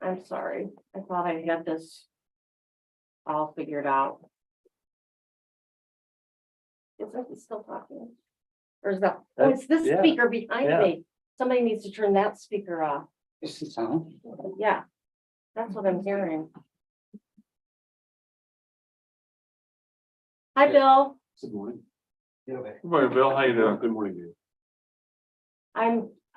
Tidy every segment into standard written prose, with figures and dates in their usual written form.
I'm sorry. I thought I had this all figured out. Isn't he still talking? Or is that, oh, it's this Yeah, speaker behind yeah. me. Somebody needs to turn that speaker off. Is it sound? Yeah, that's what I'm hearing. Hi, Bill. Good morning. Good morning, Bill. How you doing? Good morning, Dave.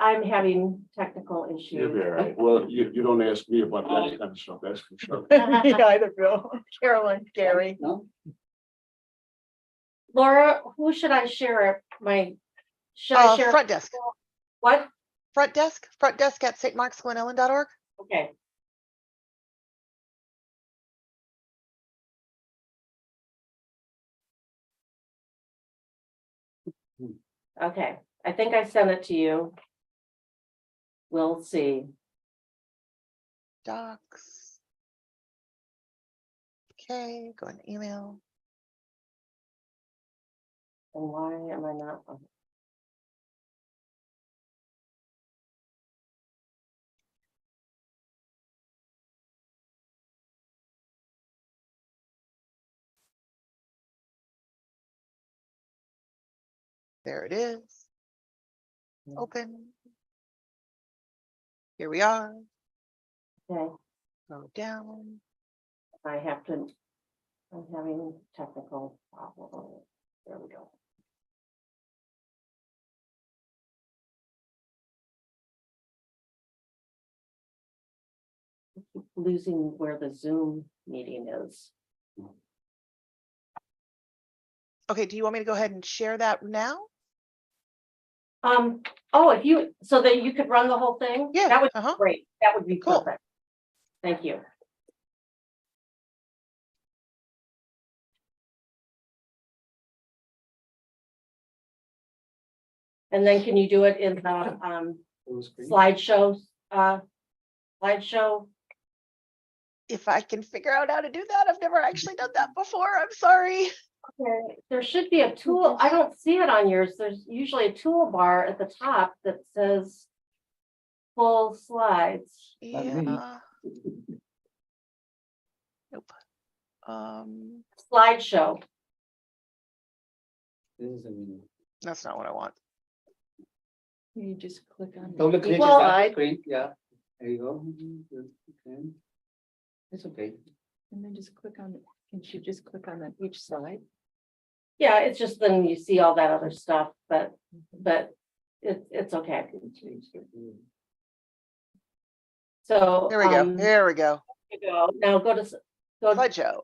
I'm having technical You'll be issues. all right. Well, you don't ask me about that kind of stuff, that's for sure. Me either, Bill. Carolyn, Gary. No? Laura, who should I share should I share? Front desk, What? front desk at stmarksglenellen.org. Okay. Okay, I think I sent it to you. We'll see. Docs. Okay, go in email. And why am I not? There it is. Open. Here we are. Okay, Go down. I have to, I'm having technical problems. There we go. I keep losing where the Zoom meeting is. Okay, do you want me to go ahead and share that now? Oh, if you, so that you could run the whole thing? Yeah, That would be uh-huh. great. That would be Cool. perfect. Thank you. And then can you do it in the slideshow? Slideshow? If I can figure out how to do that, I've never actually done that before. I'm sorry. Okay, there should be a tool. I don't see it on yours. There's usually a toolbar at the top that says full slides. Not me. Yeah. Nope. Slideshow. This is a window. That's not what I want. You just click on. Double click Well, that screen, yeah, there you go. Okay. It's okay. And then just click on, can you just click on each slide? Yeah, it's just then you see all that other stuff, but it's okay. So. There we go. There we go. You go. Now go to Slideshow. slideshow.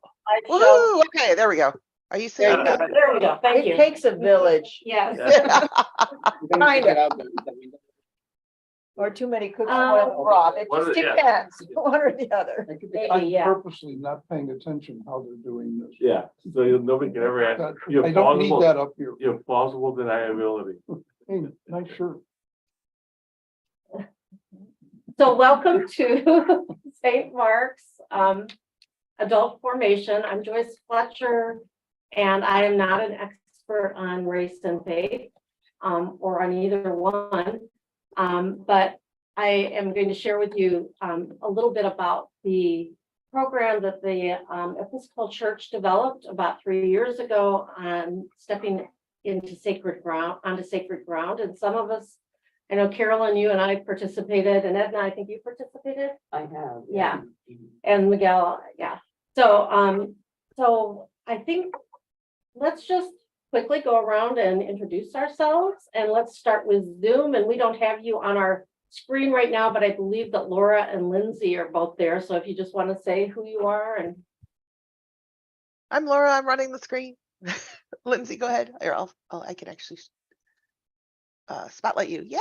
Woohoo! Okay, there we go. Are you There seeing you go. that? There we go. Thank It you. takes a village Yes. or too many cookies Um, with broth. It What just is- yeah. depends, one or the other. Maybe, I'm yeah. purposely not paying attention how they're doing this. Yeah, so nobody can ever ask. You I have don't need plausible, that up here. you have plausible deniability. Hey, nice shirt. So welcome to St. Mark's Adult Formation. I'm Joyce Fletcher, and I am not an expert on race and faith or on either one. But I am going to share with you a little bit about the program that the Episcopal Church developed about 3 years ago on stepping into sacred ground, onto sacred ground. And some of us, I know Carolyn, you and I participated, and Edna, I think you participated. I have. Yeah. And Miguel, yeah. So, so I think let's just quickly go around and introduce ourselves, and let's start with Zoom. And we don't have you on our screen right now, but I believe that Laura and Lindsay are both there. So if you just want to say who you are and. I'm Laura. I'm running the screen. Lindsay, go ahead. Or I can actually spotlight you. Yay,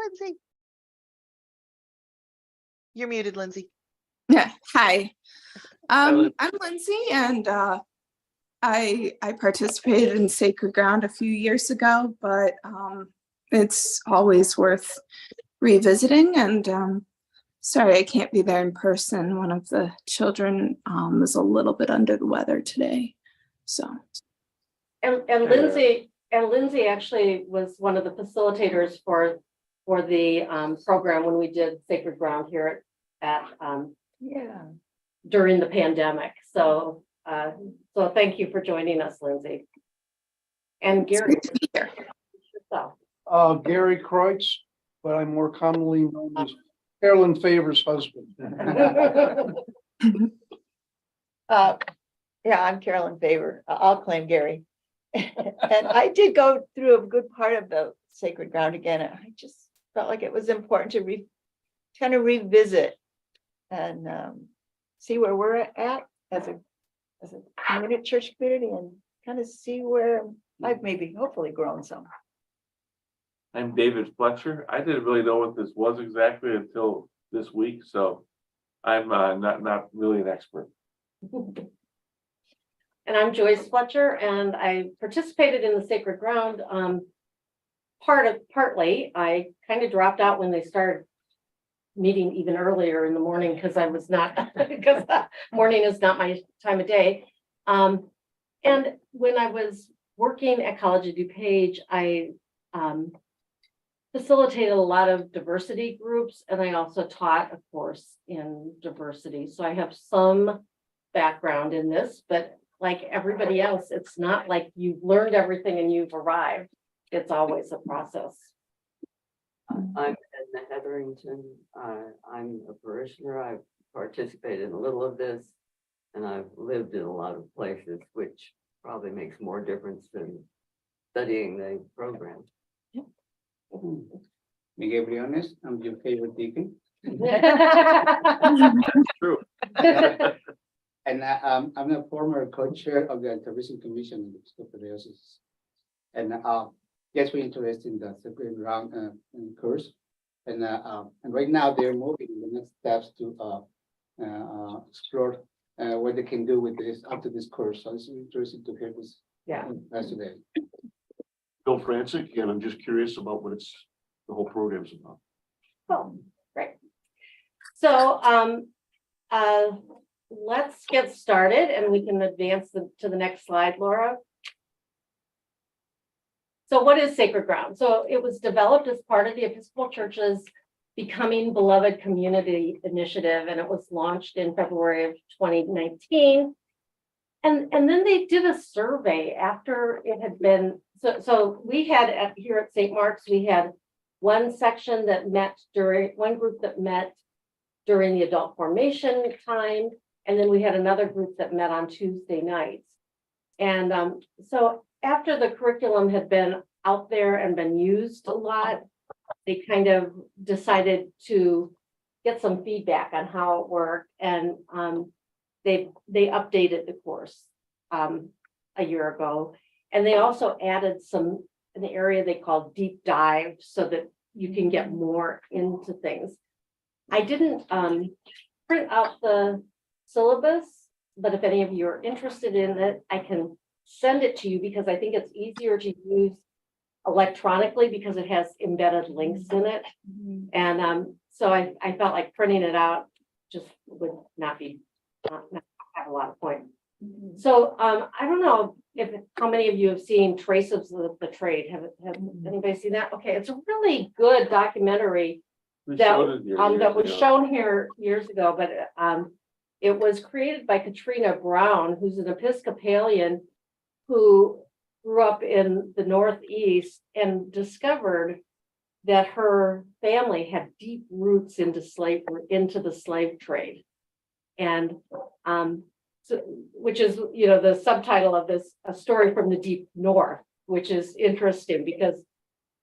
Lindsay. You're muted, Lindsay. Yeah, hi. Lynn. I'm Lindsay, and I participated in Sacred Ground a few years ago, but it's always worth revisiting. And sorry, I can't be there in person. One of the children is a little bit under the weather today, so. And Lindsay actually was one of the facilitators for the program when we did Sacred Ground here at, Yeah. during the pandemic. So, so thank you for joining us, Lindsay. And It's Gary. great to be here. yourself. Gary Kreutz, but I'm more commonly known as Carolyn Favors' husband. Yeah, I'm Carolyn Favor. I'll claim Gary. And I did go through a good part of the Sacred Ground again. And I just felt like it was important to kind of revisit and see where we're at as a community, church community, and kind of see where I've maybe hopefully grown some. I'm David Fletcher. I didn't really know what this was exactly until this week, so I'm not really an expert. And I'm Joyce Fletcher, and I participated in the Sacred Ground. Partly, I kind of dropped out when they started meeting even earlier in the morning because I was not, because morning is not my time of day. And when I was working at College of DuPage, I facilitated a lot of diversity groups, and I also taught a course in diversity. So I have some background in this, but like everybody else, it's not like you've learned everything and you've arrived. It's always a process. I'm Edna Hetherington. I'm a parishioner. I've participated in a little of this, and I've lived in a lot of places, which probably makes more difference than studying the program. Miguel Briones, I'm your favorite deacon. True. And I'm a former co-chair of the Tourism Commission in the Episcopal Diocese. And yes, we're interested in the Sacred Ground course. And right now they're moving the next steps to explore what they can do with this after this course. So it's interesting to hear this. Yeah. Today. Bill Francic, and I'm just curious about what the whole program's about. Oh, great. So let's get started and we can advance to the next slide, Laura. So what is Sacred Ground? So it was developed as part of the Episcopal Church's Becoming Beloved Community Initiative, and it was launched in February of 2019. And then they did a survey after it had been, so we had here at St. Mark's, we had one section that met one group that met during the adult formation time, and then we had another group that met on Tuesday nights. And so after the curriculum had been out there and been used a lot, they kind of decided to get some feedback on how it worked, and they updated the course a year ago, and they also added an area they call deep dive so that you can get more into things. I didn't print out the syllabus, but if any of you are interested in it, I can send it to you because I think it's easier to use electronically because it has embedded links in it. And so I felt like printing it out just would not have a lot of point. So I don't know how many of you have seen Traces of the Trade. Have anybody seen that? Okay, it's a really good documentary We that showed it here that years was ago. shown here years ago, but it was created by Katrina Brown, who's an Episcopalian who grew up in the Northeast and discovered that her family had deep roots into the slave trade. And so, which is, the subtitle of this, A Story from the Deep North, which is interesting because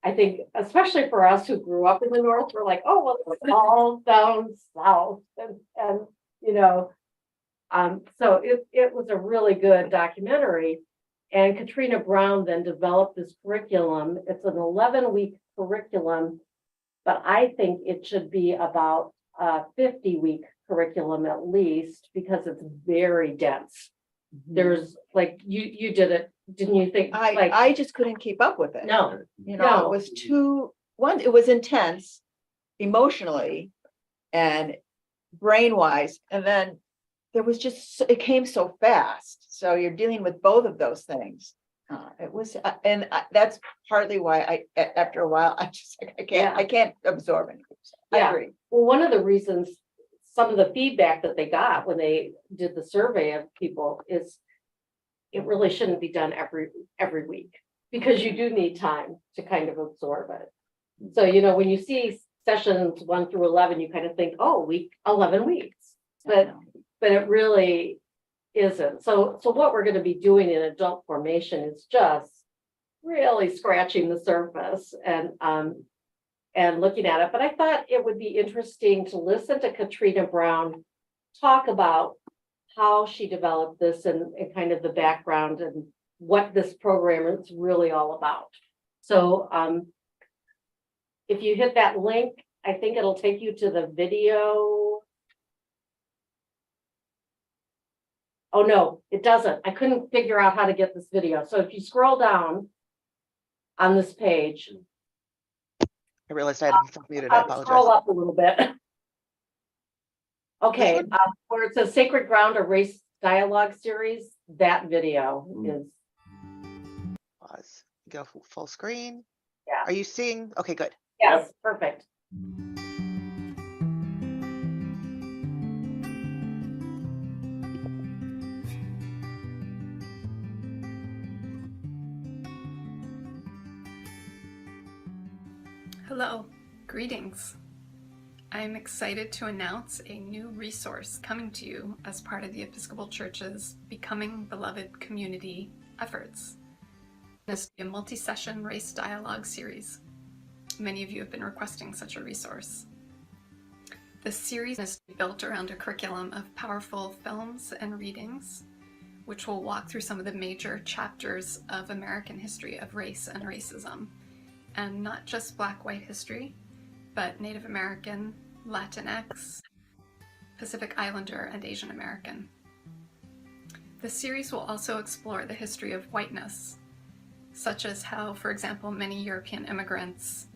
I think, especially for us who grew up in the North, we're like, oh, well, it's all down south. And so it was a really good documentary. And Katrina Brown then developed this curriculum. It's an 11-week curriculum, but I think it should be about a 50-week curriculum at least, because it's very dense. There's like, you did it, didn't you think? I just couldn't keep up with it. No, It was it was intense emotionally and brain wise. And then there was it came so fast. So you're dealing with both of those things. It was, and that's partly why after a while, I can't absorb it. I agree. Well, one of the reasons some of the feedback that they got when they did the survey of people is it really shouldn't be done every week, because you do need time to kind of absorb it. So, you know, when you see sessions 1 through 11, you kind of think, oh, 11 weeks, but it really isn't. So what we're going to be doing in adult formation is just really scratching the surface and looking at it. But I thought it would be interesting to listen to Katrina Brown talk about how she developed this and kind of the background and what this program is really all about. So if you hit that link, I think it'll take you to the video. Oh, no, it doesn't. I couldn't figure out how to get this video. So if you scroll down on this page, I realized I had myself muted. I I'll apologize. scroll up a little bit. Okay, where it says Sacred Ground, a Race Dialogue Series, that video is, Pause. Go full screen. Yeah. Are you seeing? Okay, good. yes, perfect. Hello, greetings. I'm excited to announce a new resource coming to you as part of the Episcopal Church's Becoming Beloved Community efforts. This is a multi-session race dialogue series. Many of you have been requesting such a resource. The series is built around a curriculum of powerful films and readings, which will walk through some of the major chapters of American history of race and racism, and not just Black-white history, but Native American, Latinx, Pacific Islander, and Asian American. The series will also explore the history of whiteness, such as how, for example, many European immigrants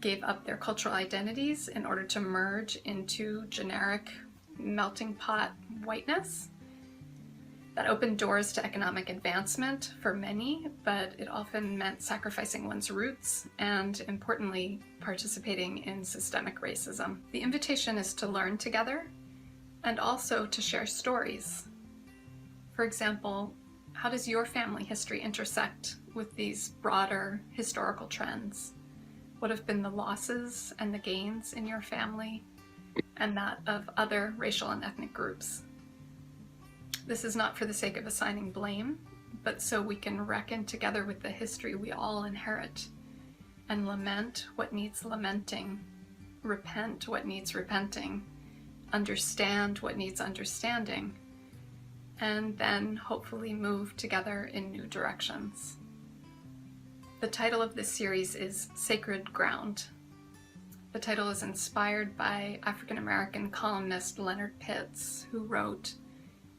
gave up their cultural identities in order to merge into generic melting pot whiteness. That opened doors to economic advancement for many, but it often meant sacrificing one's roots and, importantly, participating in systemic racism. The invitation is to learn together and also to share stories. For example, how does your family history intersect with these broader historical trends? What have been the losses and the gains in your family and that of other racial and ethnic groups? This is not for the sake of assigning blame, but so we can reckon together with the history we all inherit and lament what needs lamenting, repent what needs repenting, understand what needs understanding, and then hopefully move together in new directions. The title of this series is Sacred Ground. The title is inspired by African-American columnist Leonard Pitts, who wrote,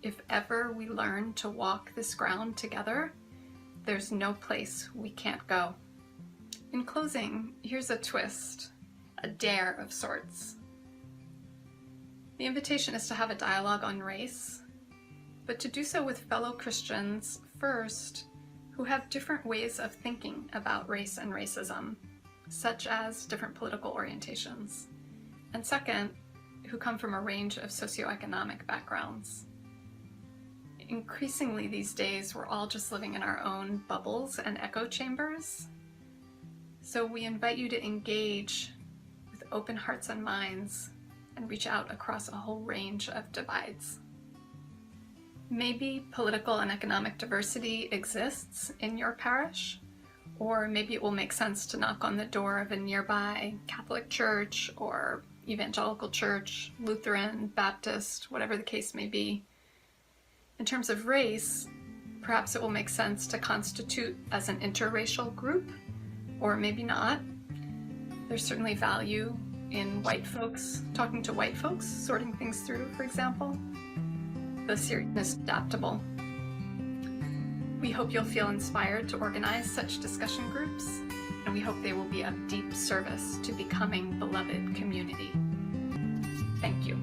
"If ever we learn to walk this ground together, there's no place we can't go." In closing, here's a twist, a dare of sorts. The invitation is to have a dialogue on race, but to do so with fellow Christians first, who have different ways of thinking about race and racism, such as different political orientations, and second, who come from a range of socioeconomic backgrounds. Increasingly these days, we're all just living in our own bubbles and echo chambers. So we invite you to engage with open hearts and minds and reach out across a whole range of divides. Maybe political and economic diversity exists in your parish, or maybe it will make sense to knock on the door of a nearby Catholic church or evangelical church, Lutheran, Baptist, whatever the case may be. In terms of race, perhaps it will make sense to constitute as an interracial group, or maybe not. There's certainly value in white folks talking to white folks, sorting things through, for example. The series is adaptable. We hope you'll feel inspired to organize such discussion groups, and we hope they will be of deep service to becoming beloved community. Thank you.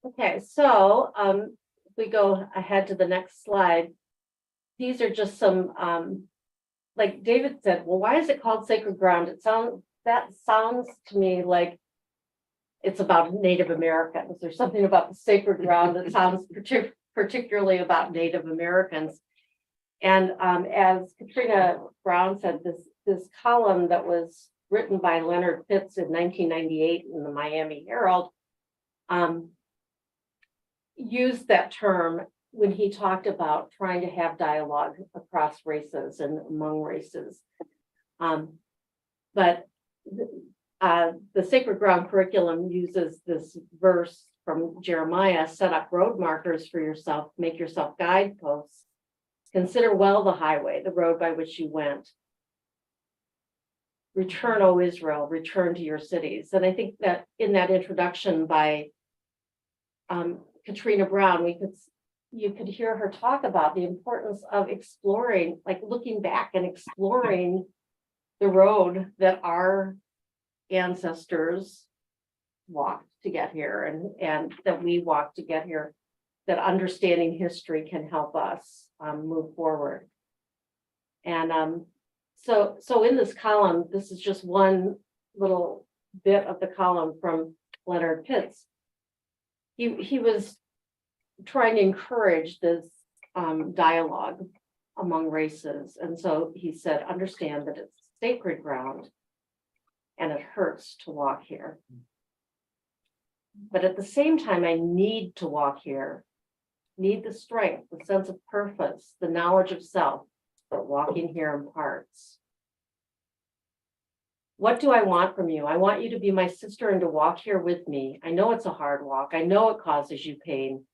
Okay, so if we go ahead to the next slide. These are just some like David said, well, why is it called sacred ground? That sounds to me like it's about Native Americans. There's something about the sacred ground that sounds particularly about Native Americans. And as Katrina Brown said, this column that was written by Leonard Pitts in 1998 in the Miami Herald used that term when he talked about trying to have dialogue across races and among races. But the Sacred Ground curriculum uses this verse from Jeremiah: set up road markers for yourself, make yourself guideposts, consider well the highway, the road by which you went. Return, O Israel, return to your cities. And I think that in that introduction by Katrina Brown, you could hear her talk about the importance of exploring, like looking back and exploring the road that our ancestors walked to get here and that we walked to get here, that understanding history can help us move forward. And so in this column, this is just one little bit of the column from Leonard Pitts. He was trying to encourage this dialogue among races. And so he said, understand that it's sacred ground and it hurts to walk here. But at the same time, I need to walk here, need the strength, the sense of purpose, the knowledge of self, but walking here imparts. What do I want from you? I want you to be my sister and to walk here with me. I know it's a hard walk. I know it causes you pain.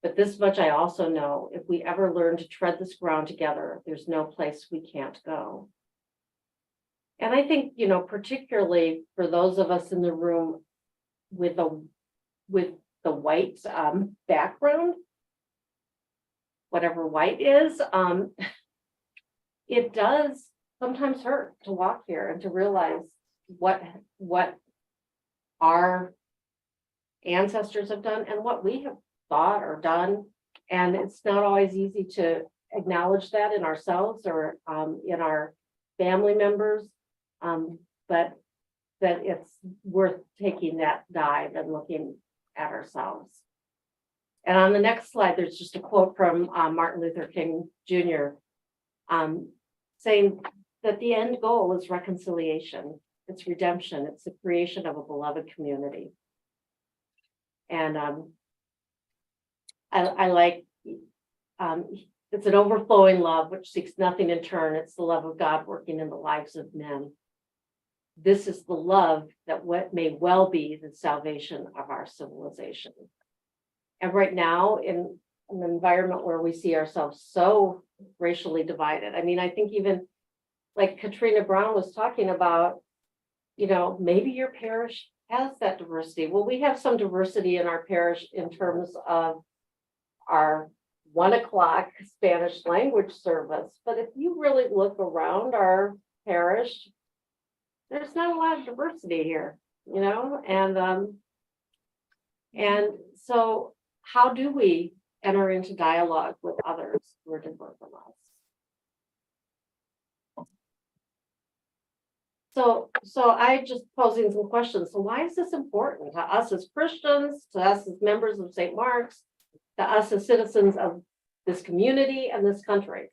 But this much I also know, if we ever learn to tread this ground together, there's no place we can't go. And I think, you know, particularly for those of us in the room with the white background, whatever white is, it does sometimes hurt to walk here and to realize what our ancestors have done and what we have thought or done. And it's not always easy to acknowledge that in ourselves or in our family members, but that it's worth taking that dive and looking at ourselves. And on the next slide, there's just a quote from Martin Luther King Jr. Saying that the end goal is reconciliation, it's redemption, it's the creation of a beloved community. And I like, it's an overflowing love which seeks nothing in turn. It's the love of God working in the lives of men. This is the love that what may well be the salvation of our civilization. And right now, in an environment where we see ourselves so racially divided, I mean, I think even like Katrina Brown was talking about, you know, maybe your parish has that diversity. Well, we have some diversity in our parish in terms of our 1 o'clock Spanish language service. But if you really look around our parish, there's not a lot of diversity here, you know, and so how do we enter into dialogue with others who are different from us? So I just posing some questions. So why is this important to us as Christians, to us as members of St. Mark's, to us as citizens of this community and this country?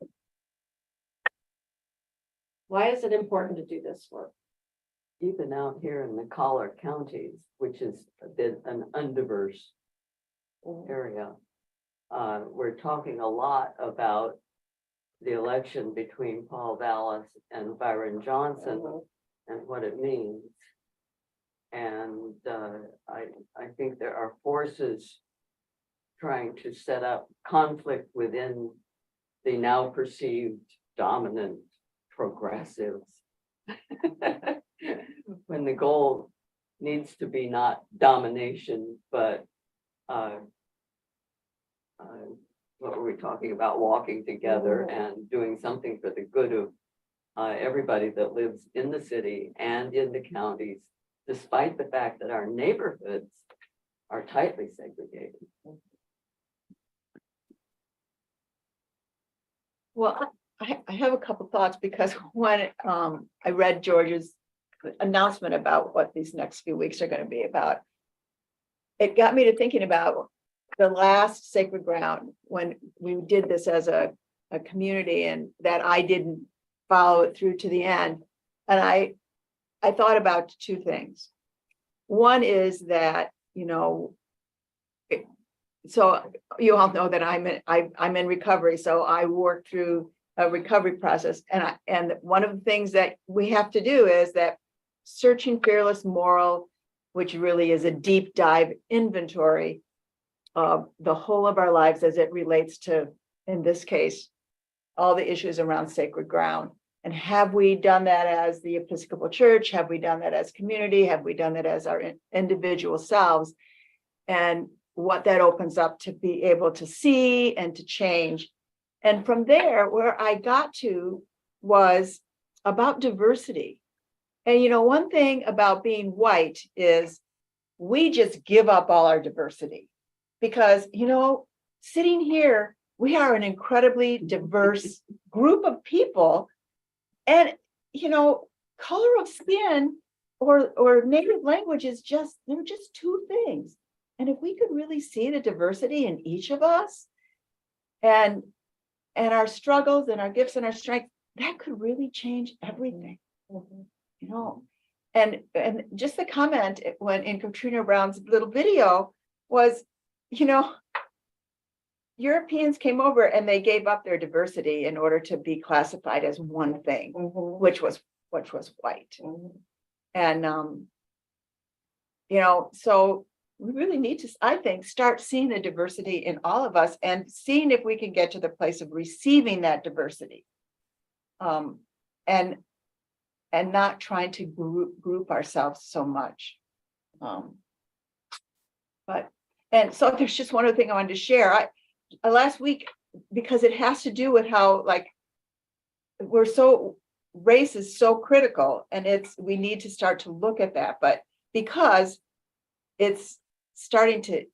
Why is it important to do this work? Even out here in the collar counties, which is a bit an undiverse area, we're talking a lot about the election between Paul Vallis and Byron Johnson and what it means. And I think there are forces trying to set up conflict within the now perceived dominant progressives. When the goal needs to be not domination, but what were we talking about? Walking together and doing something for the good of everybody that lives in the city and in the counties, despite the fact that our neighborhoods are tightly segregated. Well, I have a couple thoughts because when I read George's announcement about what these next few weeks are going to be about, it got me to thinking about the last Sacred Ground when we did this as a community, and that I didn't follow it through to the end. And I thought about two things. One is that, you know, so you all know that I'm in recovery, so I work through a recovery process, and one of the things that we have to do is that Searching Fearless Moral, which really is a deep dive inventory of the whole of our lives as it relates to, in this case, all the issues around sacred ground. And have we done that as the Episcopal Church? Have we done that as community? Have we done that as our individual selves? And what that opens up to be able to see and to change. And from there, where I got to was about diversity. And, you know, one thing about being white is we just give up all our diversity because, you know, sitting here, we are an incredibly diverse group of people. And, you know, color of skin or native language is just, they're just two things. And if we could really see the diversity in each of us and our struggles and our gifts and our strengths, that could really change everything. You know, and just the comment when in Katrina Brown's little video was, you know, Europeans came over and they gave up their diversity in order to be classified as one thing, which was white. And you know, so we really need to, I think, start seeing the diversity in all of us and seeing if we can get to the place of receiving that diversity. And not trying to group ourselves so much. And so there's just one other thing I wanted to share. Last week, because it has to do with how, like, race is so critical, and we need to start to look at that, but because it's starting to,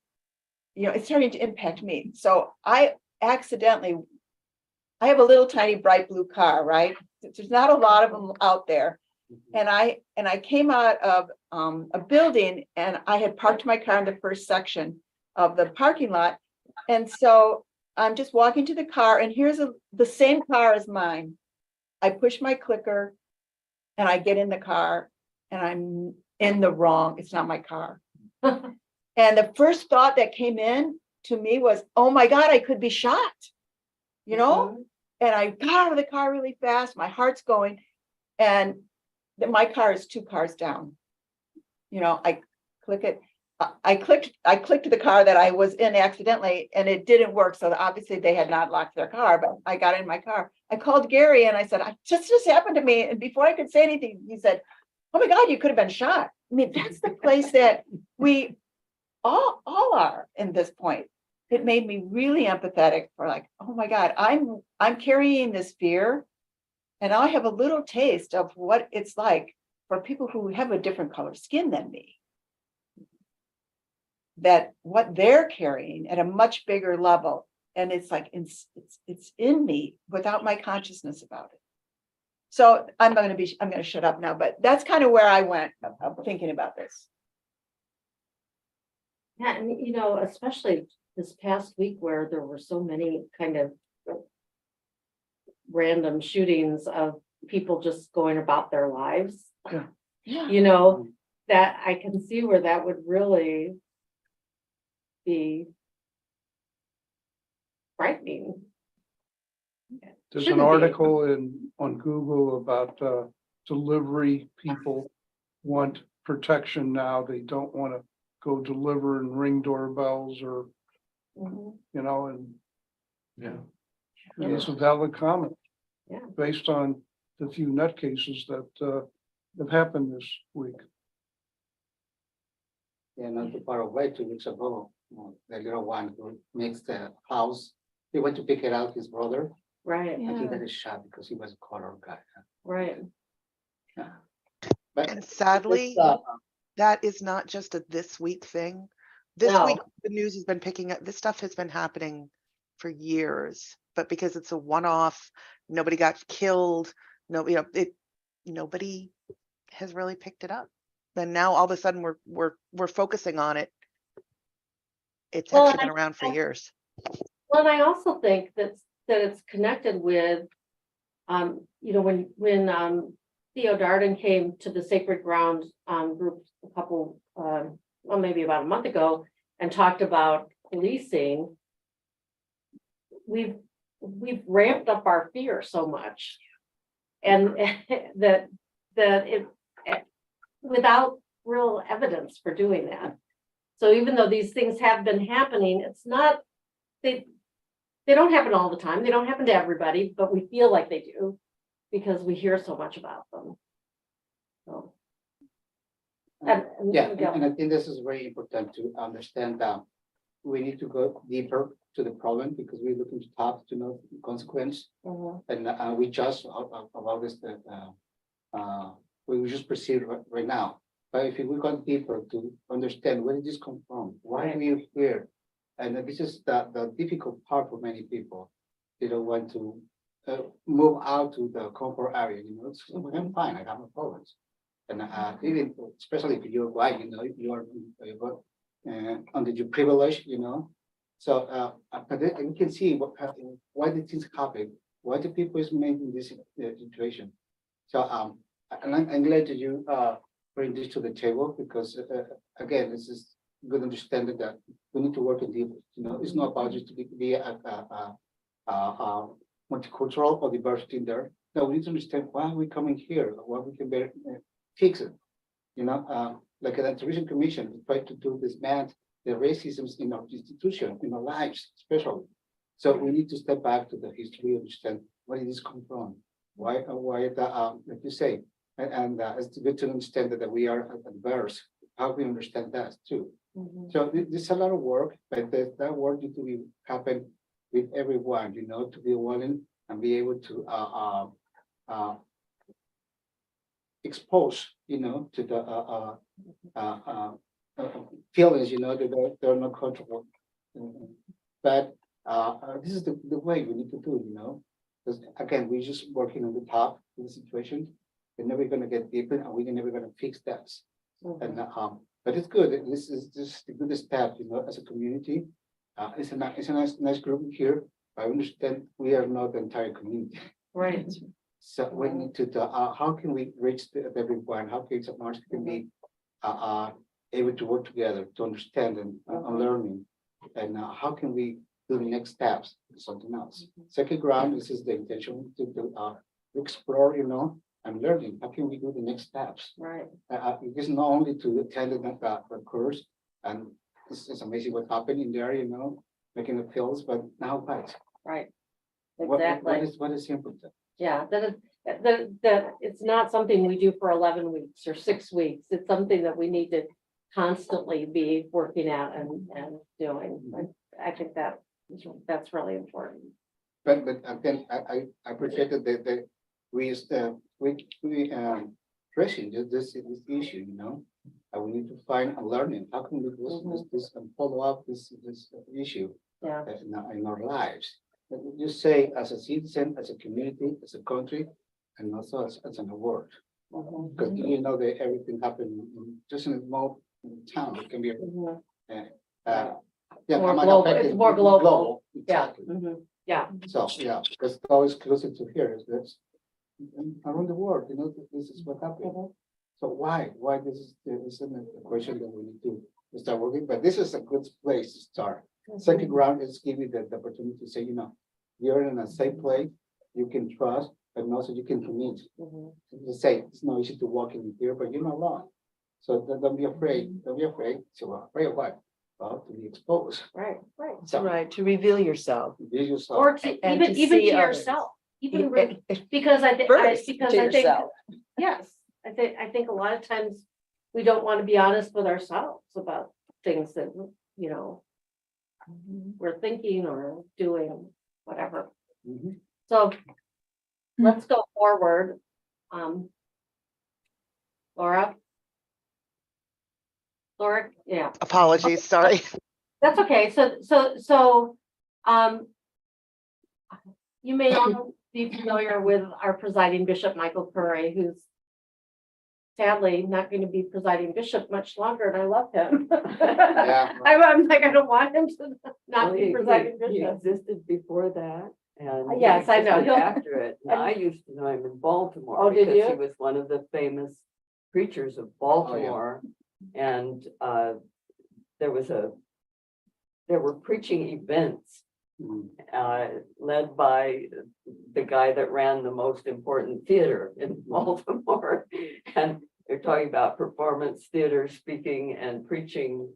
you know, it's starting to impact me. So I have a little tiny bright blue car, right? There's not a lot of them out there. And I came out of a building and I had parked my car in the first section of the parking lot. And so I'm just walking to the car and here's the same car as mine. I push my clicker and I get in the car and I'm in the wrong, it's not my car. And the first thought that came in to me was, oh my God, I could be shot, you know? And I got out of the car really fast, my heart's going, and my car is 2 cars down. You know, I click it. I clicked the car that I was in accidentally and it didn't work. So obviously they had not locked their car, but I got in my car. I called Gary and I said, just happened to me. And before I could say anything, he said, oh my God, you could have been shot. I mean, that's the place that we all are in this point. It made me really empathetic for like, oh my God, I'm carrying this fear and I have a little taste of what it's like for people who have a different color skin than me. That what they're carrying at a much bigger level. And it's like, it's in me without my consciousness about it. So I'm going to shut up now, but that's kind of where I went of thinking about this. Yeah, and you know, especially this past week where there were so many kind of random shootings of people just going about their lives. Yeah. You know, that I can see where that would really be frightening. There's Shouldn't an be. article on Google about delivery people want protection now. They don't want to go deliver and ring doorbells or, you know, and Yeah. it's a valid comment. Yeah. Based on the few nut cases that have happened this week. Yeah, not too far away, 2 weeks ago, the little one who makes the house, he went to pick it out, his brother, Right, and he got a shot because he was a color guy. right. But And sadly, it's, that is not just a this week thing. This No. week, the news has been picking up, this stuff has been happening for years, but because it's a one-off, nobody got killed, no, nobody has really picked it up. Then now all of a sudden we're focusing on it. It's Well, actually been around for years. Well, and I also think that it's connected with, when Theo Darden came to the Sacred Ground group a couple, well, maybe about a month ago, and talked about policing. We've ramped up our fear so much, and that it without real evidence for doing that. So even though these things have been happening, it's not they don't happen all the time. They don't happen to everybody, but we feel like they do because we hear so much about them. So. Yeah, and I think this is very important to understand that we need to go deeper to the problem because we're looking to talk to know the consequence. And we just about this we just proceed right now. But if we go deeper to understand where did this come from, why are we here, and this is the difficult part for many people. They don't want to move out to the comfort area. I'm fine. I have no problems. And even especially if you're white, you are under your privilege, So but we can see why did things happen, why the people is made in this situation. So and I'm glad that you bring this to the table because again, this is good understanding that we need to work in deep. It's not about just to be a multicultural or diversity in there. No, we need to understand why we're coming here, what we can better fix it. Like an Tourism Commission, we try to do dismantle the racism in our institution, in our lives, especially. So we need to step back to the history, understand where did this come from, why like you say, and it's good to understand that we are adverse. How we understand that too. So there's a lot of work, but that work needs to happen with everyone, to be willing and be able to expose, to the feelings, that they're not comfortable. But this is the way we need to do it, because again, we're just working on the top of the situation. We're never gonna get deeper, and we're never gonna fix that. And but it's good. This is just the good step, as a community. It's a nice group here. I understand we are not the entire community. Right. So we need to, how can we reach everyone? How can St. Mark's can be able to work together to understand and learning? And how can we do the next steps? Something else. Sacred Ground, this is the intention to explore, and learning. How can we do the next steps? Right. It's not only to attend the course, and it's amazing what happened in there, making the pills, but now what? Right. What Exactly. is important? Yeah, that it's not something we do for 11 weeks or 6 weeks. It's something that we need to constantly be working at and doing. I think that's really important. But again, I appreciate that we addressing this issue, and we need to find a learning. How can we do this and follow up this issue in our lives? You say as a citizen, as a community, as a country, and also as an award. Because that everything happened just in a small town. It can be More global. global. It's more global. Exactly. Yeah. So because it's always closer to here. That's around the world. This is what happened. So why this is a question that we need to start working. But this is a good place to start. Sacred Ground is giving the opportunity to say, you're in a safe place, you can trust, and also you can commit. To say it's not easy to walk in here, but you're not alone. So don't be afraid. Don't be afraid. So afraid of what? Well, to be exposed. Right. So Right, to reveal yourself. reveal yourself. Or to And to even see to others. yourself. Even Even- because I think First, because to I think yourself. yes, I think a lot of times we don't want to be honest with ourselves about things that we're thinking or doing, whatever. So let's go forward. Laura? Laura, yeah. Apologies, sorry. That's okay. You may all be familiar with our presiding bishop, Michael Curry, who's sadly not going to be presiding bishop much longer, and I love him. I'm like, I don't want him to not be presiding He bishop. existed before that. And he Yes, I know. existed after it. And I used to know him in Baltimore. Oh, did because you? He was one of the famous preachers of Baltimore. And there were preaching events led by the guy that ran the most important theater in Baltimore. And they're talking about performance theater, speaking and preaching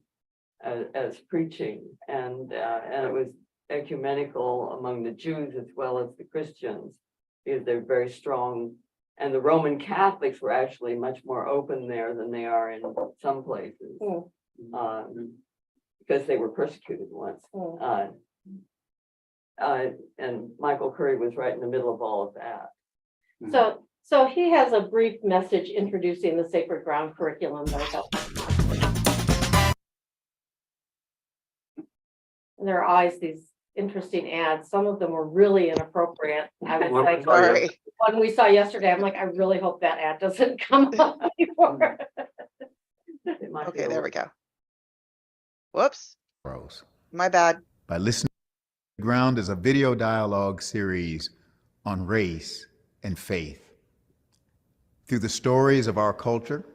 as preaching. And it was ecumenical among the Jews as well as the Christians, because they're very strong. And the Roman Catholics were actually much more open there than they are in some places, because they were persecuted once. And Michael Curry was right in the middle of all of that. So he has a brief message introducing the Sacred Ground curriculum that I thought. And there are always these interesting ads. Some of them were really inappropriate. I was like, Sorry. one we saw yesterday, I'm like, I really hope that ad doesn't come up anymore. It might be Okay, a there we go. Whoops, my bad. By listening, Ground is a video dialogue series on race and faith. Through the stories of our culture,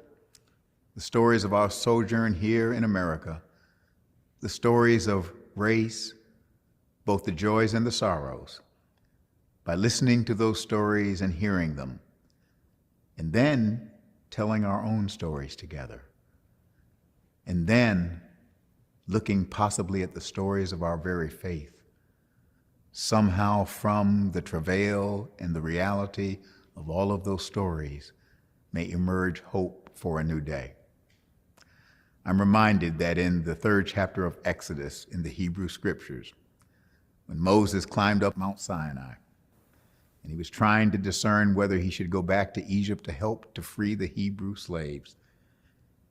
the stories of our sojourn here in America, the stories of race, both the joys and the sorrows, by listening to those stories and hearing them, and then telling our own stories together, and then looking possibly at the stories of our very faith. Somehow from the travail and the reality of all of those stories may emerge hope for a new day. I'm reminded that in the 3rd chapter of Exodus in the Hebrew Scriptures, when Moses climbed up Mount Sinai, and he was trying to discern whether he should go back to Egypt to help to free the Hebrew slaves,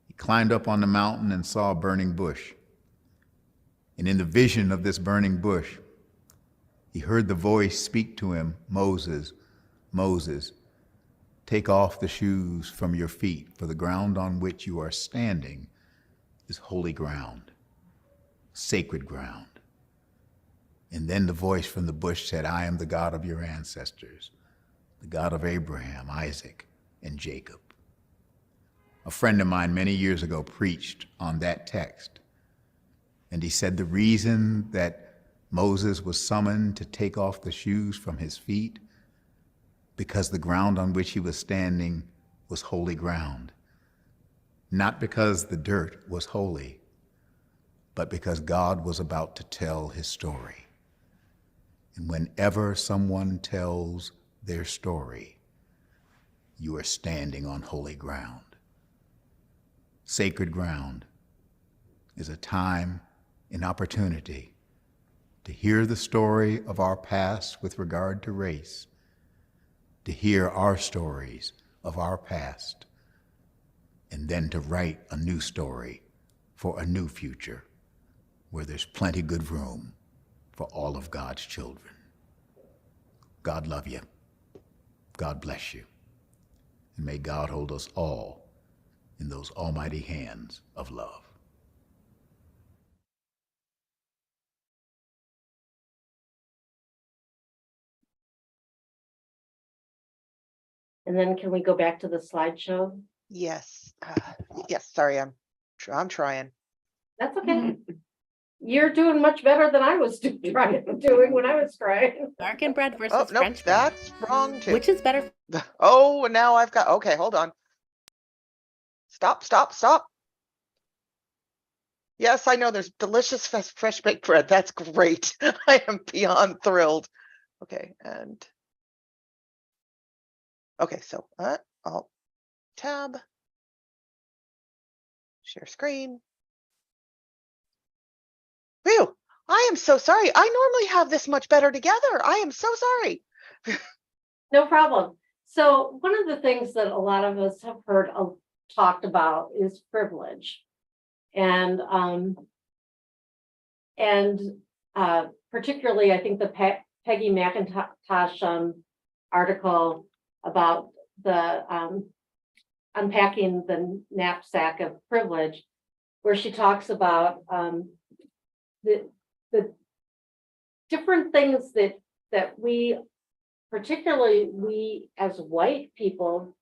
he climbed up on the mountain and saw a burning bush. And in the vision of this burning bush, he heard the voice speak to him, Moses, Moses, take off the shoes from your feet, for the ground on which you are standing is holy ground, sacred ground. And then the voice from the bush said, I am the God of your ancestors, the God of Abraham, Isaac, and Jacob. A friend of mine many years ago preached on that text. And he said the reason that Moses was summoned to take off the shoes from his feet, because the ground on which he was standing was holy ground. Not because the dirt was holy, but because God was about to tell his story. And whenever someone tells their story, you are standing on holy ground. Sacred ground is a time, an opportunity to hear the story of our past with regard to race, to hear our stories of our past, and then to write a new story for a new future where there's plenty good room for all of God's children. God love you. God bless you. And may God hold us all in those almighty hands of love. And then can we go back to the slideshow? Yes, yes, sorry, I'm trying. That's okay. You're doing much better than I was doing when I was trying. American bread versus Oh, no, French bread. that's wrong too. Which is better? Oh, now I've got, okay, hold on. Stop. Yes, I know there's delicious fresh baked bread. That's great. I am beyond thrilled. Okay, and. Okay, so Alt Tab. Share screen. Whew, I am so sorry. I normally have this much better together. I am so sorry. No problem. So one of the things that a lot of us have heard talked about is privilege. And, particularly, I think the Peggy McIntosh, article about the, unpacking the knapsack of privilege, where she talks about, the different things that we, particularly we as white people,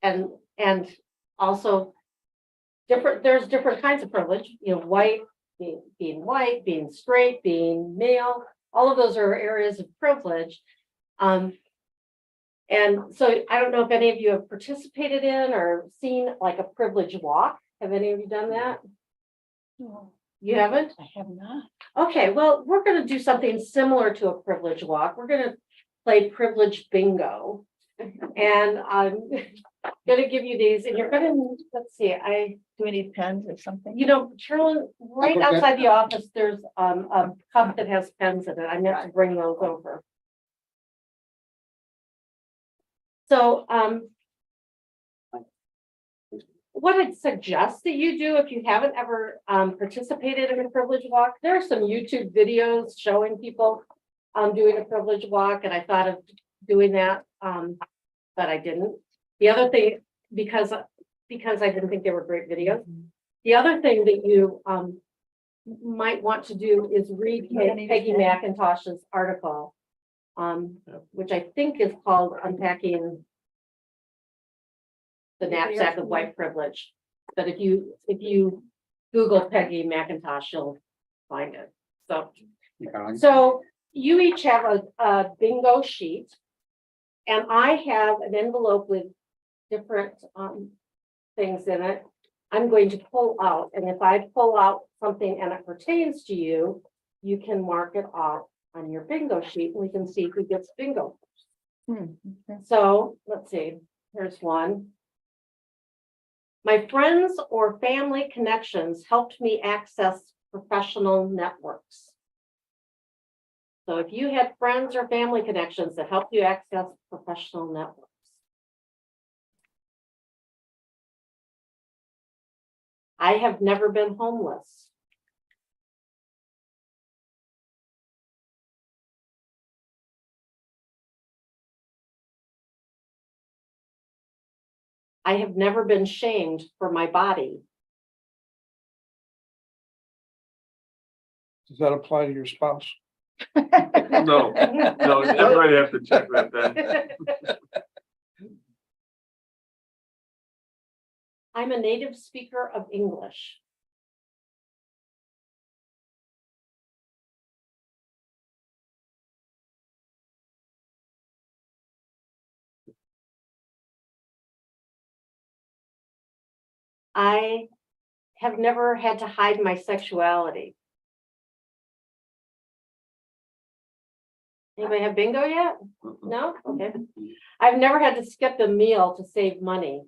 and also there's different kinds of privilege, you know, white, being white, being straight, being male, all of those are areas of privilege. And so I don't know if any of you have participated in or seen like a privilege walk. Have any of you done that? You haven't? I have not. Okay, well, we're gonna do something similar to a privilege walk. We're gonna play privilege bingo. And I'm gonna give you these, and you're gonna, let's see, Do we need pens or something? you know, Carolyn, right forget- outside the office, there's a cup that has pens in it. I meant to bring those over. So, what I'd suggest that you do if you haven't ever participated in a privilege walk, there are some YouTube videos showing people doing a privilege walk, and I thought of doing that, but I didn't. The other thing, because I didn't think they were great videos. The other thing that you might want to do is read Peggy McIntosh's article, which I think is called Unpacking the Knapsack of White Privilege. But if you Google Peggy McIntosh, you'll find it. So you each have a bingo sheet, and I have an envelope with different things in it. I'm going to pull out, and if I pull out something and it pertains to you, you can mark it off on your bingo sheet, and we can see who gets bingo. So let's see, here's one. My friends or family connections helped me access professional networks. So if you had friends or family connections that helped you access professional networks. I have never been homeless. I have never been shamed for my body. Does that apply to your spouse? No, everybody have to check that then. I'm a native speaker of English. I have never had to hide my sexuality. Anybody have bingo yet? No? Okay. I've never had to skip a meal to save money.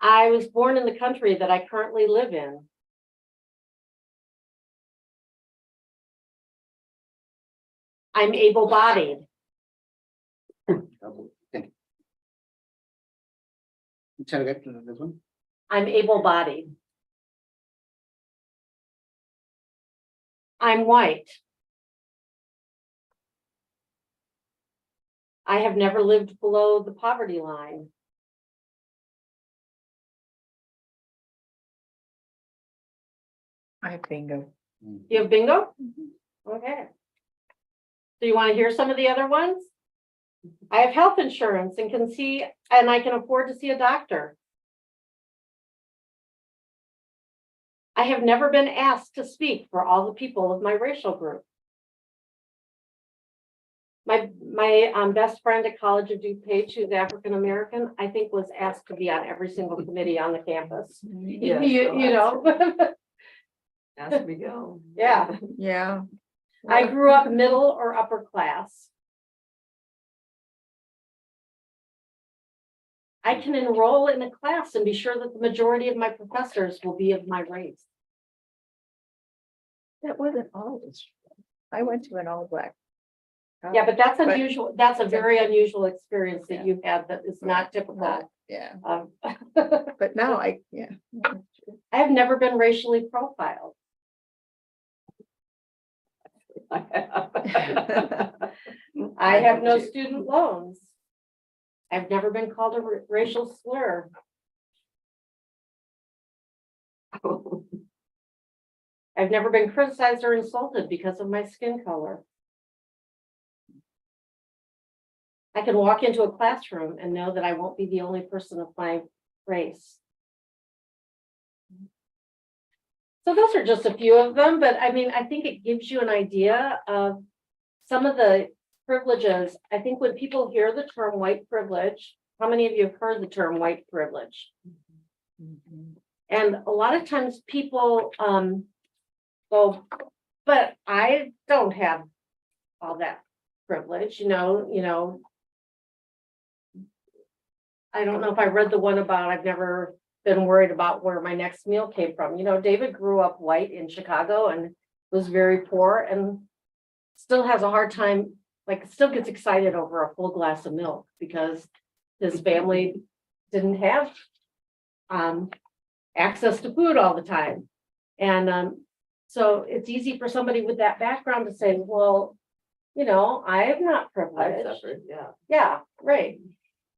I was born in the country that I currently live in. I'm able-bodied. Thank you. Shall I get to this one? I'm able-bodied. I'm white. I have never lived below the poverty line. I have bingo. You have bingo? Okay. Do you want to hear some of the other ones? I have health insurance and I can afford to see a doctor. I have never been asked to speak for all the people of my racial group. My best friend at College of DuPage, who's African American, I think was asked to be on every single committee on the campus. Yeah, You know. Ask me go. Yeah. Yeah. I grew up middle or upper class. I can enroll in a class and be sure that the majority of my professors will be of my race. That wasn't always true. I went to an all black Yeah, but that's But- unusual. That's a very unusual experience that you had that is not typical. Yeah, Um, but now yeah. I have never been racially profiled. I have no student loans. I've never been called a racial slur. I've never been criticized or insulted because of my skin color. I can walk into a classroom and know that I won't be the only person of my race. So those are just a few of them, but I mean, I think it gives you an idea of some of the privileges. I think when people hear the term white privilege, how many of you have heard the term white privilege? And a lot of times people go, but I don't have all that privilege, you know. I don't know if I read the one about I've never been worried about where my next meal came from. You know, David grew up white in Chicago and was very poor and still has a hard time, like still gets excited over a full glass of milk because his family didn't have access to food all the time. And so it's easy for somebody with that background to say, well, you know, I am not I privileged. suffered, yeah. Yeah, right.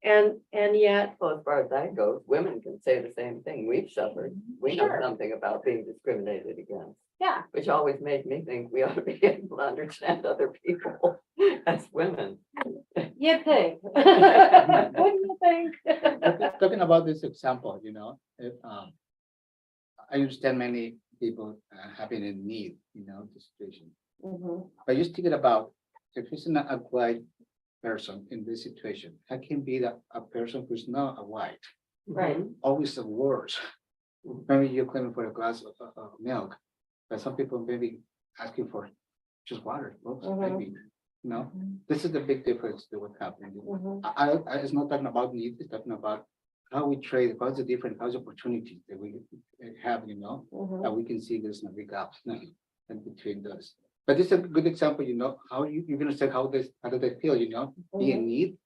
And yet, Well, as far as that goes, women can say the same thing. We've suffered. We know Sure. something about being discriminated against, yeah, which always made me think we ought to be able to understand other people as women. you think. What do you think? Talking about this example, you know, if, I understand many people having a need, you know, the situation. Mhm. But just thinking about if it's not a white person in this situation, how can be that a person who's not a white, Right. always the worse. Maybe you're claiming for a glass of milk, but some people maybe asking for just water, folks, maybe, you know, this is the big difference that would happen. Mhm. I it's not talking about need, it's talking about how we trade, what's the different, how's opportunities that we have, you know, Mhm. and we can see there's no big gaps now in between those. But this is a good example, you know, how you're gonna say how do they feel, you know, be in need.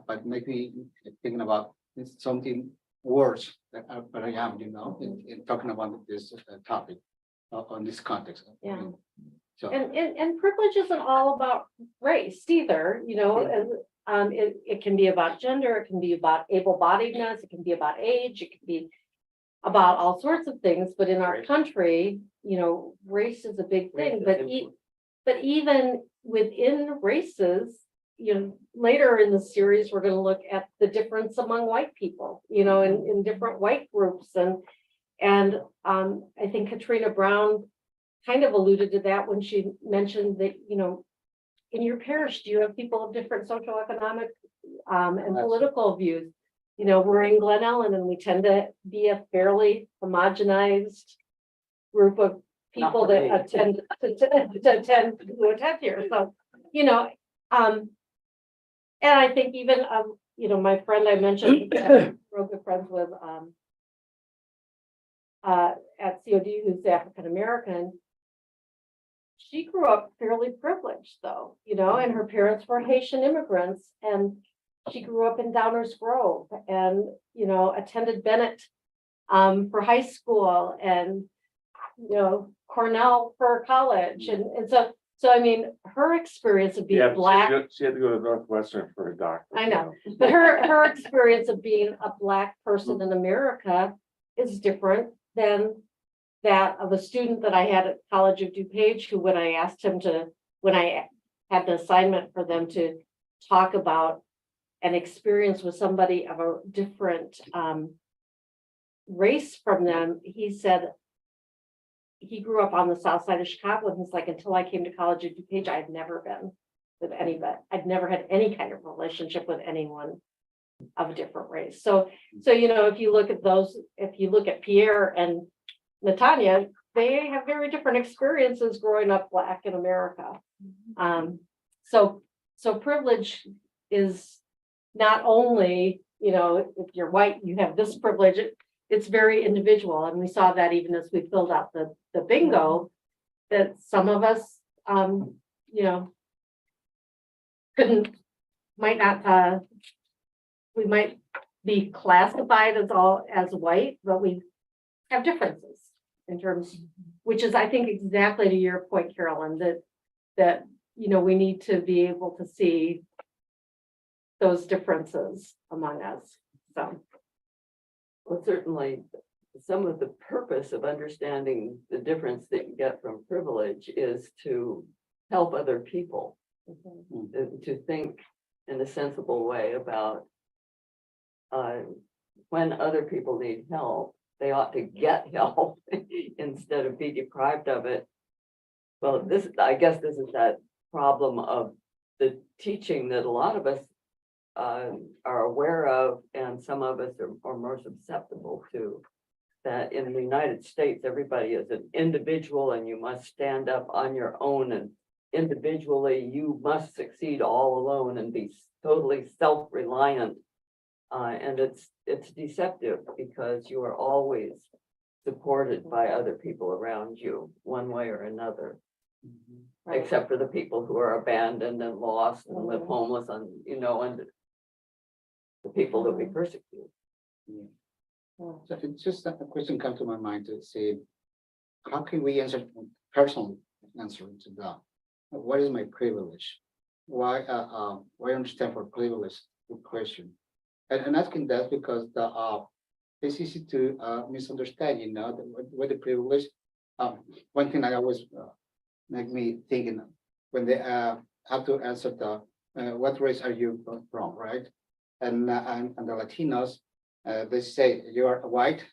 But maybe thinking about it's something worse that but I am, you know, in talking about this topic on this context. Yeah. So. And privilege isn't all about race either, you know, and it can be about gender, it can be about able-bodiedness, it can be about age, it can be about all sorts of things, but in our Right. country, you know, race is a big Race thing, is but influence. but even within races, you know, later in the series, we're gonna look at the difference among white people, you know, in different white groups and I think Katrina Brown kind of alluded to that when she mentioned that, you know, in your parish, do you have people of different socioeconomic and political views? You know, we're in Glen Ellen and we tend to be a fairly homogenized group of people Not for that me. attend who attend here. So, you know, and I think even, you know, my friend I mentioned, real good friends with at COD, who's African American. She grew up fairly privileged though, you know, and her parents were Haitian immigrants and she grew up in Downers Grove and, you know, attended Bennett for high school and, you know, Cornell for college. And so I mean, her experience of being Yeah, Black, she had to go to Northwestern for a doctor. I know, but her experience of being a Black person in America is different than that of a student that I had at College of DuPage, who when I asked him to, when I had the assignment for them to talk about an experience with somebody of a different race from them, he said he grew up on the south side of Chicago, and he's like, until I came to College of DuPage, I've never been with anybody. I'd never had any kind of relationship with anyone of a different race. So you know, if you look at those, if you look at Pierre and Natanya, they have very different experiences growing up Black in America. So privilege is not only, you know, if you're white, you have this privilege, it's very individual. And we saw that even as we filled out the bingo, that some of us, you know, might not, we might be classified as all as white, but we have differences in terms, which is, I think, exactly to your point, Carolyn, that, you know, we need to be able to see those differences among us, so. Well, certainly, some of the purpose of understanding the difference that you get from privilege is to help other people. To think in a sensible way about when other people need help, they ought to get help instead of be deprived of it. Well, I guess this is that problem of the teaching that a lot of us are aware of, and some of us are more susceptible to. That in the United States, everybody is an individual and you must stand up on your own, and individually you must succeed all alone and be totally self-reliant. And it's deceptive because you are always supported by other people around you, one way or another. Except for the people who are abandoned and lost and live homeless on, you know, and the people that we persecute. So it's just a question come to my mind to say, how can we answer personal answer to that? What is my privilege? Why understand for privilege? Good question. And asking that because it's easy to misunderstand, you know, what the privilege. One thing I always make me thinking when they have to answer the what race are you from, right? And the Latinos, they say you are white.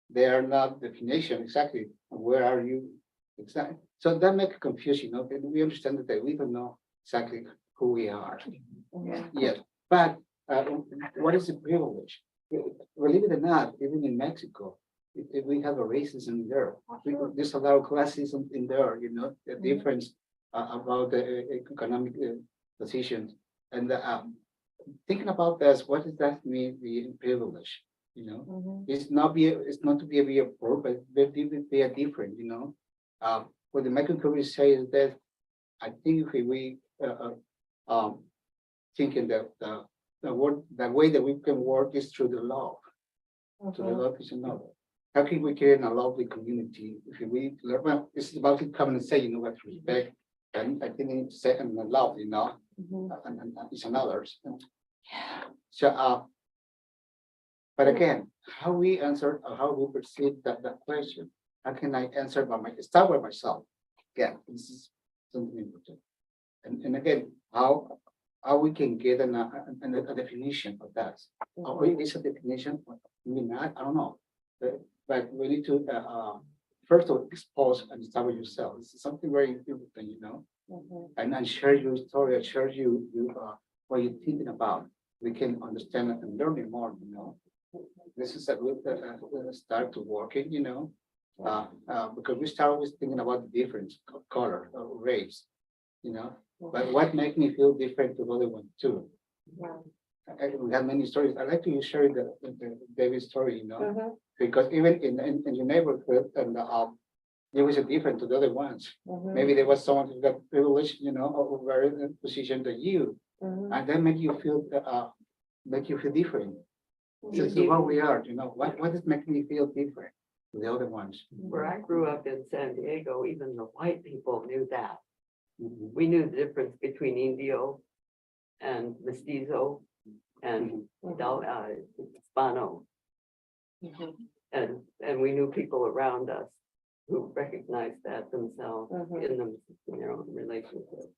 They are not definition exactly. Where are you exactly? So that makes confusion. You know, and we understand that we don't know exactly who we are. Yes, but what is the privilege? Believe it or not, even in Mexico, we have a racism there. There's a lot of classism in there. You know, the difference about the economic positions and thinking about this, what does that mean? Being privileged, you know, it's not to be a poor, but they are different, you know. What the Michael Curry says is that I think if we thinking that the way that we can work is through the love. So the love is another. How can we create a lovely community? If we learn, well, it's about to come and say, you know, what respect, and I think we need to say and love, you know, and it's another. So, but again, how we answer, or how we perceive that question, how can I answer start with myself? Again, this is something important. And again, how we can get a definition of that. Is a definition, maybe not, I don't know. But we need to first of all expose and start with yourself. This is something very important, you know. And share your story, share you what you're thinking about. We can understand it and learn it more, you know. This is a good start to working, you know, because we start always thinking about the difference of color, of race, you know. But what makes me feel different to the other one too? We have many stories. I like to share the David's story, you know, because even in your neighborhood, and there was a different to the other ones. Maybe there was someone who got privileged, you know, or very in position than you, and that make you feel different. This is what we are, you know. What is making me feel different to the other ones? Where I grew up in San Diego, even the white people knew that. We knew the difference between Indio and Mestizo and Hispano. And we knew people around us who recognized that themselves in their own relationship.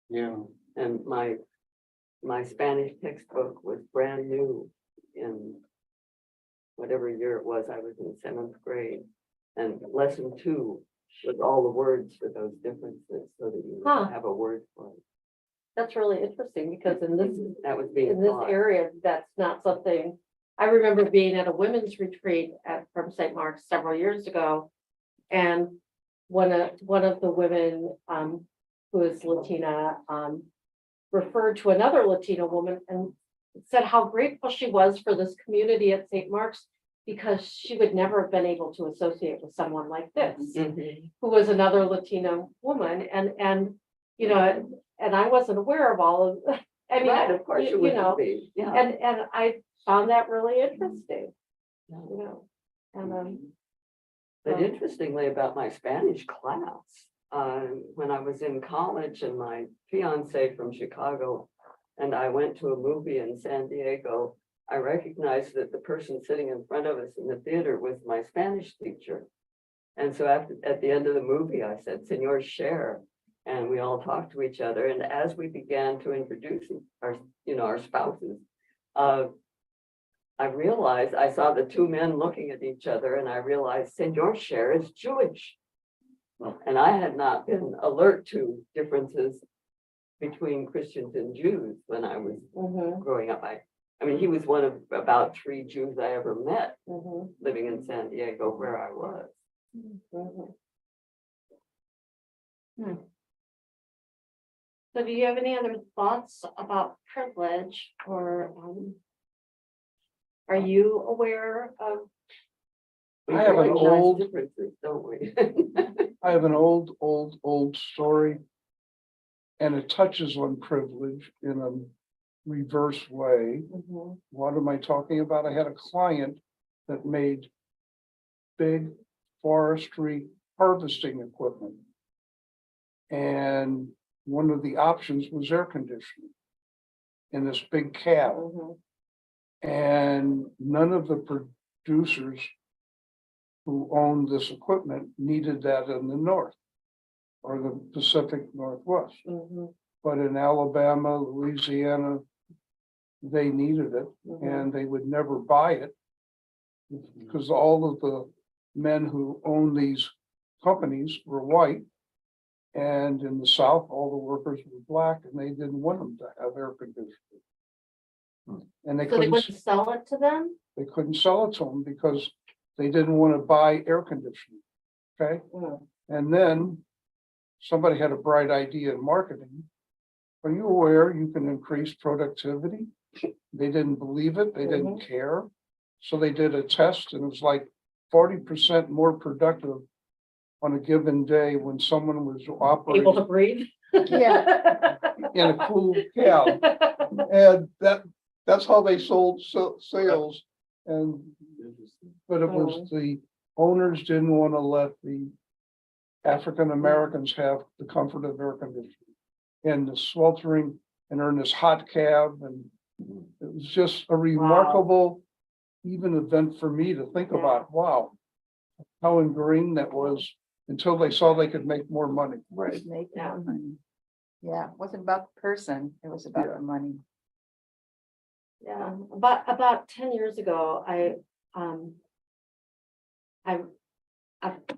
Yeah. And my Spanish textbook was brand new in whatever year it was. I was in 7th grade, and lesson 2 was all the words for those differences, so that you would have a word for it. That's really interesting because in this being taught. area, that's not something. I remember being at a women's retreat from St. Mark's several years ago, and one of the women who is Latina referred to another Latina woman and said how grateful she was for this community at St. Mark's because she would never have been able to associate with someone like this, who was another Latina woman. And you know, and I wasn't aware of all of, I mean, Right, of course you you wouldn't know, be, yeah. and I found that really interesting, Yeah. you know, and, But interestingly about my Spanish class, when I was in college and my fiance from Chicago and I went to a movie in San Diego, I recognized that the person sitting in front of us in the theater was my Spanish teacher. And so at the end of the movie, I said, Senor Cher, and we all talked to each other. And as we began to introduce our spouses, I realized, I saw the two men looking at each other and I realized Senor Cher is Jewish. And I had not been alert to differences between Christians and Jews when I was mhm, growing up. I mean, he was one of about 3 Jews I ever met mhm, living in San Diego where I was. mhm. So do you have any other thoughts about privilege or, are you aware of? We I have an recognize old- differences, don't we? I have an old story. And it touches on privilege in a reverse way. Mhm, What am I talking about? I had a client that made big forestry harvesting equipment. And one of the options was air conditioning in this big cab. mhm, And none of the producers who owned this equipment needed that in the north or the Pacific Northwest. mhm, But in Alabama, Louisiana, they needed it mhm. and they would never buy it because all of the men who owned these companies were white. And in the South, all the workers were black and they didn't want them to have air conditioning. And So they wouldn't sell it to them? they couldn't sell it to them because they didn't want to buy air conditioning. Okay, Mm, and then somebody had a bright idea in marketing. Are you aware you can increase productivity? They didn't believe it, they didn't care. So they did a test and it was like 40% more productive on a given day when someone was Able operating to breathe? Yeah. in a cool cab. And that's how they sold sales. And, but it was the owners didn't want to let the African Americans have the comfort of air conditioning. And the sweltering, and they're in this hot cab, and it was just a remarkable even event for me to think about, wow, how ingrained that was until they saw they could make more money. Right. Make Yeah. more money. Yeah, it wasn't about the person, it was about Yeah. the money. Yeah, about 10 years ago,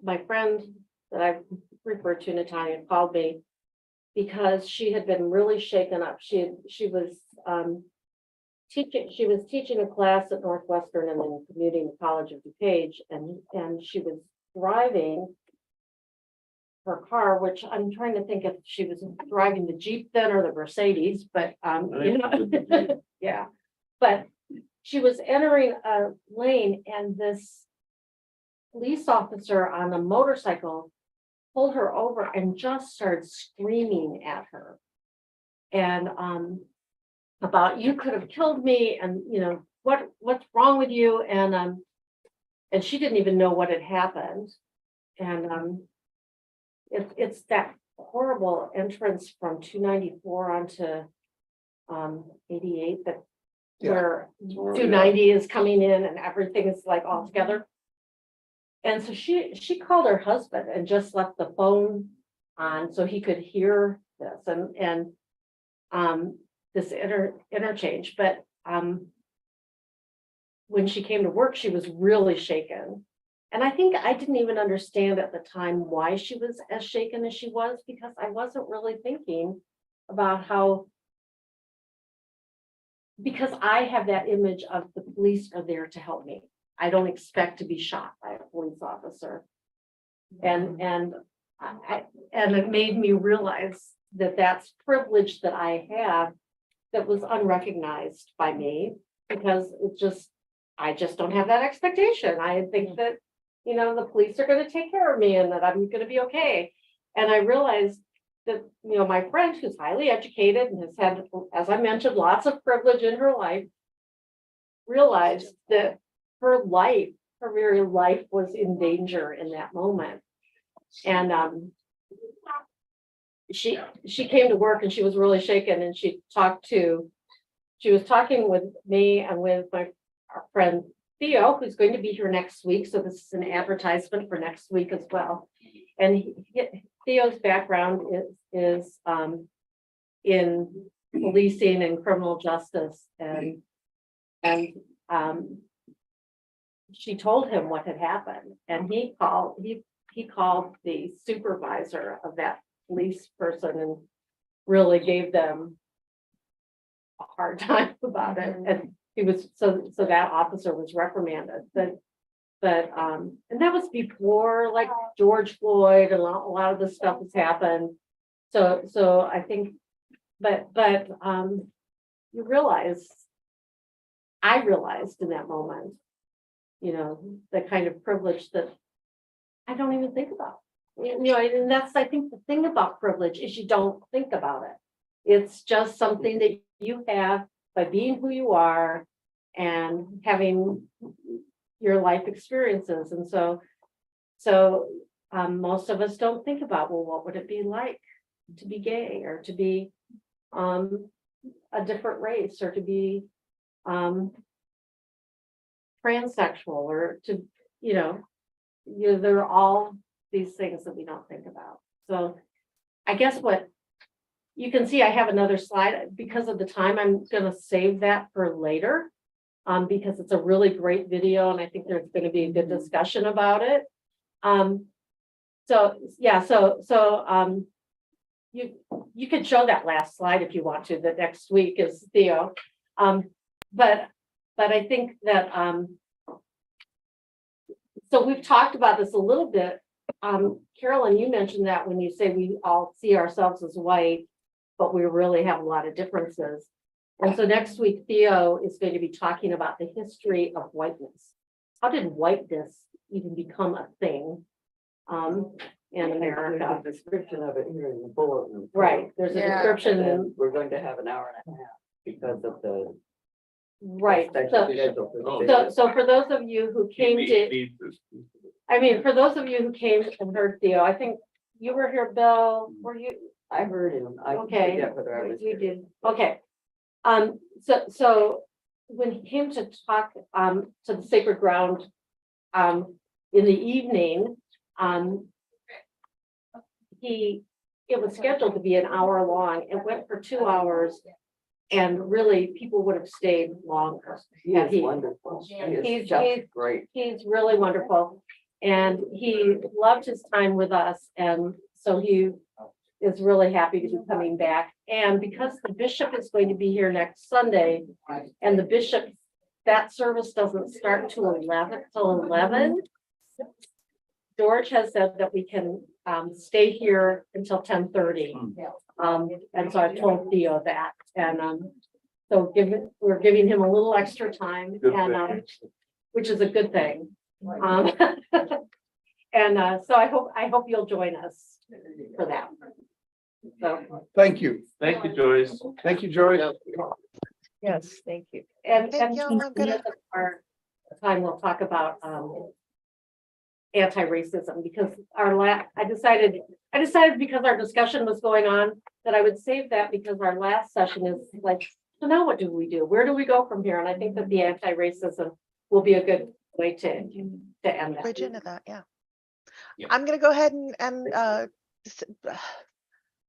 my friend that I referred to, Natalia, called me because she had been really shaken up. She was teaching a class at Northwestern and then commuting to College of DuPage, and she was driving her car, which I'm trying to think if she was driving the Jeep then or the Mercedes, but you know, yeah. But she was entering a lane and this police officer on a motorcycle pulled her over and just started screaming at her. And about you could have killed me, and you know, what's wrong with you? And she didn't even know what had happened. And it's that horrible entrance from 294 onto 88 that Yeah. where 290 is coming in and everything is like all together. And so she called her husband and just left the phone on so he could hear this and this interchange. But when she came to work, she was really shaken. And I think I didn't even understand at the time why she was as shaken as she was, because I wasn't really thinking about how, because I have that image of the police are there to help me. I don't expect to be shot by a police officer. And it made me realize that that's privilege that I have that was unrecognized by me, because I just don't have that expectation. I think that, you know, the police are going to take care of me and that I'm going to be okay. And I realized that, you know, my friend who's highly educated and has had, as I mentioned, lots of privilege in her life, realized that her life, her very life was in danger in that moment. And she came to work and she was really shaken, and she was talking with me and with our friend Theo, who's going to be here next week. So this is an advertisement for next week as well. And Theo's background is in policing and criminal justice, and she told him what had happened, and he called the supervisor of that police person and really gave them a hard time about it. And he was, so that officer was reprimanded, and that was before like George Floyd and a lot of this stuff has happened. So I think, but you realize, I realized in that moment, you know, the kind of privilege that I don't even think about. You know, and that's, I think, the thing about privilege is you don't think about it. It's just something that you have by being who you are and having your life experiences. And so most of us don't think about, well, what would it be like to be gay, or to be a different race, or to be transsexual, or to, you know, there are all these things that we don't think about. So I guess what you can see, I have another slide. Because of the time, I'm going to save that for later, because it's a really great video, and I think there's going to be a good discussion about it. So yeah, so you could show that last slide if you want to. The next week is Theo, but I think that so we've talked about this a little bit. Carolyn, you mentioned that when you say we all see ourselves as white, but we really have a lot of differences. And so next week, Theo is going to be talking about the history of whiteness. How did whiteness even become a thing in America? There's a description of it here in the bulletin. Right, there's a Yeah. description. And we're going to have an hour and a half because of the. Right, special schedule for the so video. for those of you who came to, I mean, for those of you who came and heard Theo, I think you were here, Bill, were you? I heard him. I Okay, forget whether I was you here. did, okay. So when he came to talk to the Sacred Ground in the evening, it was scheduled to be an hour long. It went for 2 hours, and really people would have stayed longer. He had is he- wonderful. He he's- is just he's- great. He's really wonderful, and he loved his time with us, and so he is really happy to be coming back. And because the bishop is going to be here next Sunday, and the bishop, that service doesn't start till 11. George has said that we can stay here until 10:30. And so I told Theo that, and so we're giving him a little extra time, Good and which is a good thing. And so I hope you'll join us for that. So, Thank you. Thank you, Joyce. Thank you, Joyce. Yes, thank you. and Thank you. I'm gonna- our time we'll talk about anti-racism, because I decided because our discussion was going on that I would save that, because our last session is like, so now what do we do? Where do we go from here? And I think that the anti-racism will be a good way to end that. Bridge into that, yeah. I'm gonna go ahead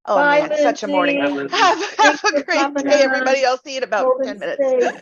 oh Bye, man, such a morning. Lindsay. Have a for great coming day, on. everybody. I'll see you in about 10 minutes. Golden State.